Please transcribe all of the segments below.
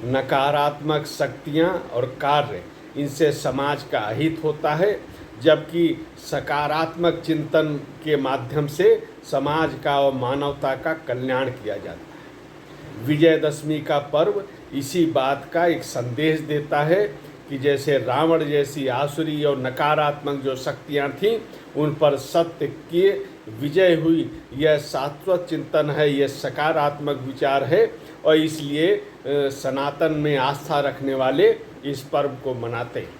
नकारात्मक शक्तियाँ और कार्य, इनसे समाज का अहित होता है, जबकि सकारात्मक चिंतन के माध्यम से समाज का और मानवता का कल्याण किया जाता है। विजयदशमी का पर्व इसी बात का एक संदेश देता है कि जैसे रावण जैसी आसुरी और नकारात्मक जो शक्तियाँ थीं, उन पर सत्य की विजय हुई। यह शाश्वत चिंतन है, यह सकारात्मक विचार है, और इसलिए सनातन में आस्था रखने वाले इस पर्व को मनाते हैं।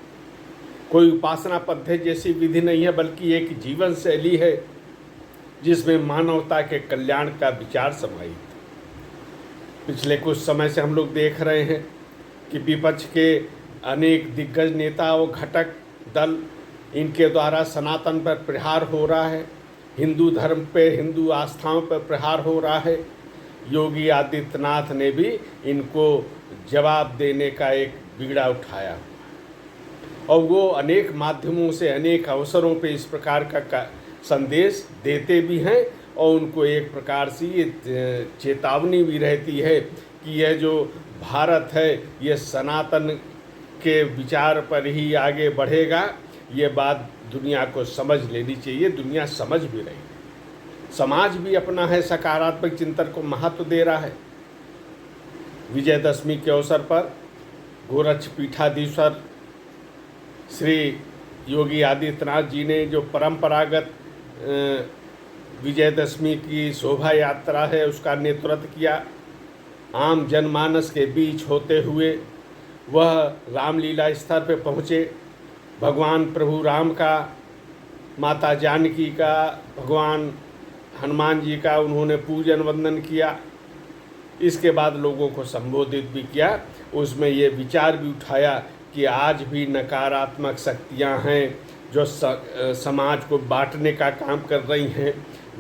कोई उपासना पद्धति जैसी विधि नहीं है, बल्कि एक जीवन शैली है जिसमें मानवता के कल्याण का विचार समाहित है। पिछले कुछ समय से हम लोग देख रहे हैं कि विपक्ष के अनेक दिग्गज नेता और घटक दल, इनके द्वारा सनातन पर प्रहार हो रहा है, हिंदू धर्म पे, हिंदू आस्थाओं पर प्रहार हो रहा है। योगी आदित्यनाथ ने भी इनको जवाब देने का एक बीड़ा उठाया और वो अनेक माध्यमों से, अनेक अवसरों पे इस प्रकार का संदेश देते भी हैं, और उनको एक प्रकार से ये चेतावनी भी रहती है कि यह जो भारत है, ये सनातन के विचार पर ही आगे बढ़ेगा। ये बात दुनिया को समझ लेनी चाहिए। दुनिया समझ भी रही है, समाज भी अपना है सकारात्मक चिंतन को महत्व दे रहा है। विजयदशमी के अवसर पर गोरक्ष पीठाधीश्वर श्री योगी आदित्यनाथ जी ने जो परंपरागत विजयदशमी की शोभा यात्रा है, उसका नेतृत्व किया। आम जनमानस के बीच होते हुए वह रामलीला स्थल पर पहुँचे। भगवान प्रभु राम का, माता जानकी का, भगवान हनुमान जी का उन्होंने पूजन वंदन किया। इसके बाद लोगों को संबोधित भी किया। उसमें ये विचार भी उठाया कि आज भी नकारात्मक शक्तियां हैं जो समाज को बांटने का काम कर रही हैं।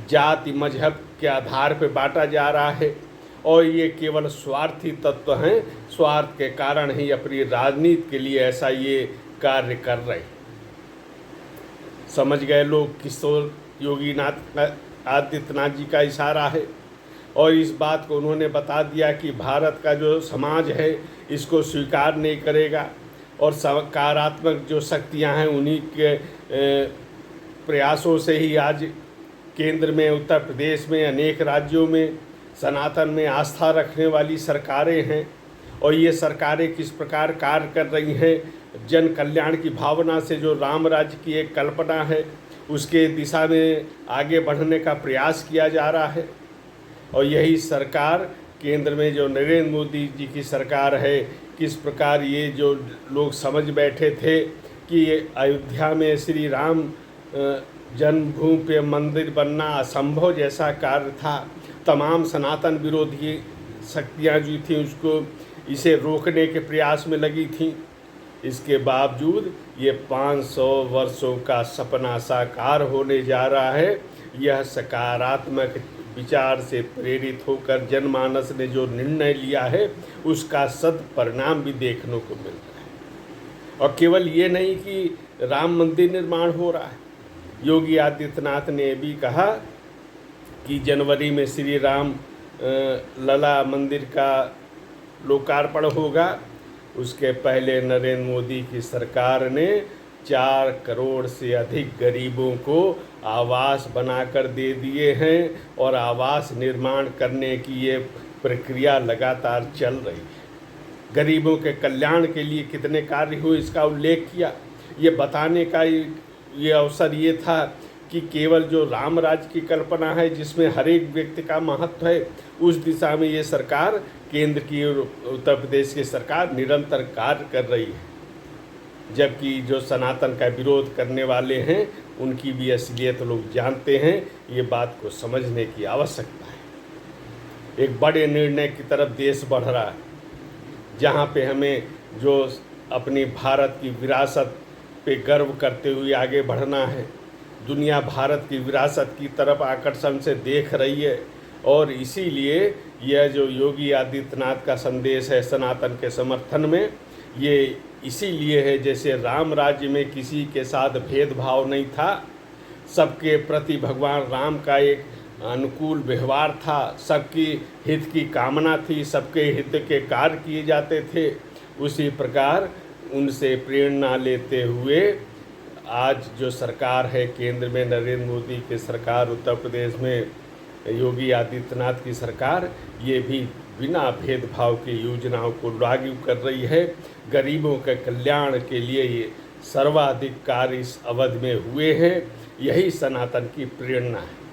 जाति मजहब के आधार पर बांटा जा रहा है, और ये केवल स्वार्थी तत्व हैं। स्वार्थ के कारण ही अपनी राजनीति के लिए ऐसा ये कार्य कर रहे हैं। समझ गए लोग किशोर योगी आदित्यनाथ जी का इशारा है, और इस बात को उन्होंने बता दिया कि भारत का जो समाज है इसको स्वीकार नहीं करेगा, और सकारात्मक जो शक्तियां हैं उन्हीं के प्रयासों से ही आज केंद्र में, उत्तर प्रदेश में, अनेक राज्यों में सनातन में आस्था रखने वाली सरकारें हैं। और ये सरकारें किस प्रकार कार्य कर रही हैं, जन कल्याण की भावना से जो राम राज्य की एक कल्पना है उसके दिशा में आगे बढ़ने का प्रयास किया जा रहा है। और यही सरकार केंद्र में जो नरेंद्र मोदी जी की सरकार है, किस प्रकार ये जो लोग समझ बैठे थे कि ये अयोध्या में श्री राम जन्मभूमि पे मंदिर बनना असंभव जैसा कार्य था, तमाम सनातन विरोधी शक्तियाँ जो थी उसको इसे रोकने के प्रयास में लगी थीं। इसके बावजूद ये 500 वर्षों का सपना साकार होने जा रहा है। यह सकारात्मक विचार से प्रेरित होकर जनमानस ने जो निर्णय लिया है उसका सद परिणाम भी देखने को मिल रहा है। और केवल ये नहीं कि राम मंदिर निर्माण हो रहा है, योगी आदित्यनाथ ने भी कहा कि जनवरी में श्री राम लला मंदिर का लोकार्पण होगा। उसके पहले नरेंद्र मोदी की सरकार ने 4 करोड़ से अधिक गरीबों को आवास बनाकर दे दिए हैं, और आवास निर्माण करने की ये प्रक्रिया लगातार चल रही है। गरीबों के कल्याण के लिए कितने कार्य हुए इसका उल्लेख किया। ये बताने का ये अवसर ये था कि केवल जो राम राज्य की कल्पना है जिसमें हर एक व्यक्ति का महत्व है, उस दिशा में ये सरकार, केंद्र की और उत्तर प्रदेश की सरकार निरंतर कार्य कर रही है। जबकि जो सनातन का विरोध करने वाले हैं उनकी भी असलियत लोग जानते हैं। ये बात को समझने की आवश्यकता है। एक बड़े निर्णय की तरफ देश बढ़ रहा है, जहाँ पे हमें जो अपनी भारत की विरासत पे गर्व करते हुए आगे बढ़ना है। दुनिया भारत की विरासत की तरफ आकर्षण से देख रही है, और इसीलिए यह जो योगी आदित्यनाथ का संदेश है सनातन के समर्थन में, ये इसीलिए है जैसे राम राज्य में किसी के साथ भेदभाव नहीं था, सबके प्रति भगवान राम का एक अनुकूल व्यवहार था, सबकी हित की कामना थी, सबके हित के कार्य किए जाते थे। उसी प्रकार उनसे प्रेरणा लेते हुए आज जो सरकार है केंद्र में नरेंद्र मोदी की सरकार, उत्तर प्रदेश में योगी आदित्यनाथ की सरकार, ये भी बिना भेदभाव की योजनाओं को लागू कर रही है। गरीबों के कल्याण के लिए ये सर्वाधिक कार्य इस अवधि में हुए हैं। यही सनातन की प्रेरणा है।